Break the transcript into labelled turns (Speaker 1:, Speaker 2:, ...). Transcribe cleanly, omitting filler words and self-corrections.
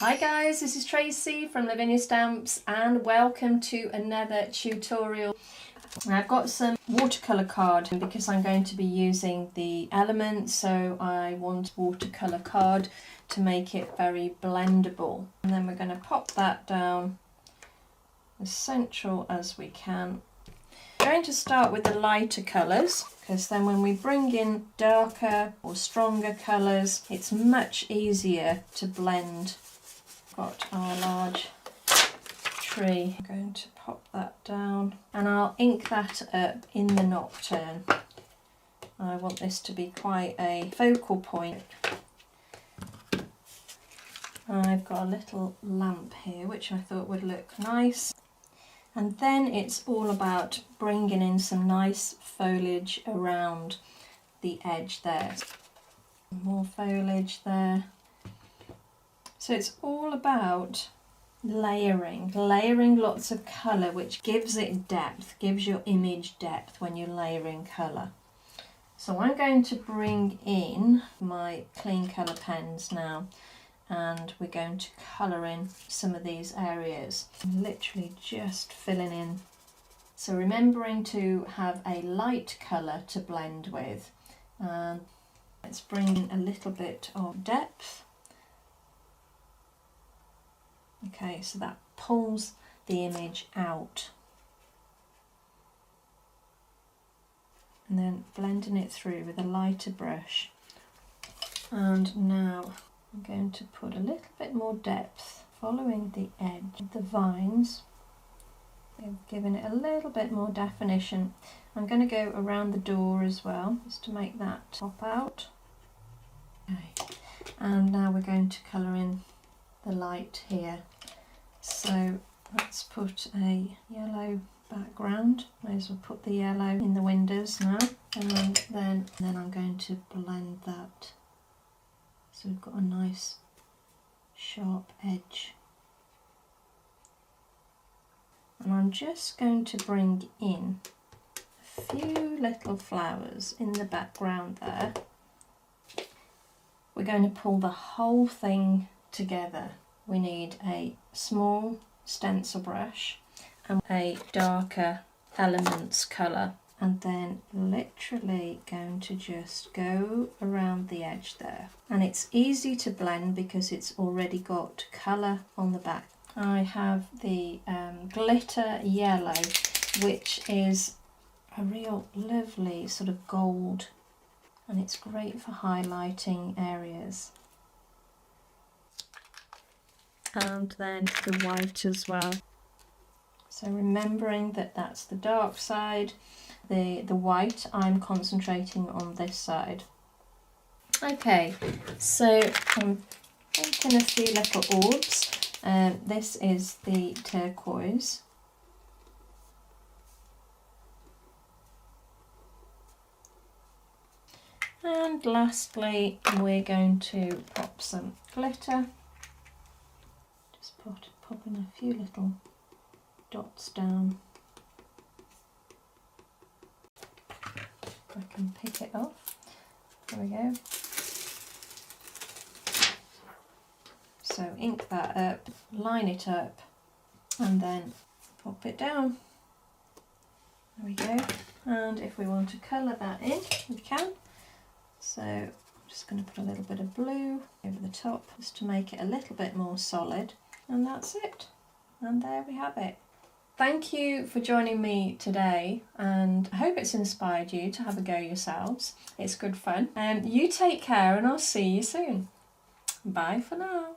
Speaker 1: Hi guys, this is Tracy from Lavinia Stamps and welcome to another tutorial. I've got some watercolour card because I'm going to be using the elements, so I want watercolour card to make it very blendable. And then we're going to pop that down as central as we can. I'm going to start with the lighter colours because then when we bring in darker or stronger colours it's much easier to blend. Got our large tree. I'm going to pop that down and I'll ink that up in the Nocturne. I want this to be quite a focal point. I've got a little lamp here which I thought would look nice. And then it's all about bringing in some nice foliage around the edge there. More foliage there. So it's all about layering lots of colour, which gives it depth, gives your image depth when you're layering colour. So I'm going to bring in my clean colour pens now and we're going to colour in some of these areas. I'm literally just filling in. So remembering to have a light colour to blend with. And let's bring in a little bit of depth. Okay, so that pulls the image out. And then blending it through with a lighter brush. And now I'm going to put a little bit more depth following the edge of the vines. I've given it a little bit more definition. I'm going to go around the door as well, just to make that pop out. Okay. And now we're going to colour in the light here. So let's put a yellow background. May as well put the yellow in the windows now. And then I'm going to blend that. So we've got a nice sharp edge. And I'm just going to bring in a few little flowers in the background there. We're going to pull the whole thing together. We need a small stencil brush and a darker elements colour, and then literally going to just go around the edge there. And it's easy to blend because it's already got colour on the back. I have the glitter yellow, which is a real lovely sort of gold, and it's great for highlighting areas. And then the white as well. So remembering that that's the dark side, the white I'm concentrating on this side. Okay, so I'm making a few little orbs. This is the turquoise. And lastly, we're going to pop some glitter. Just popping a few little dots down. If I can pick it off. There we go. So ink that up, line it up, and then pop it down. There we go. And if we want to colour that in, we can. So I'm just going to put a little bit of blue over the top just to make it a little bit more solid. And that's it. And there we have it. Thank you for joining me today, and I hope it's inspired you to have a go yourselves. It's good fun. You take care and I'll see you soon. Bye for now.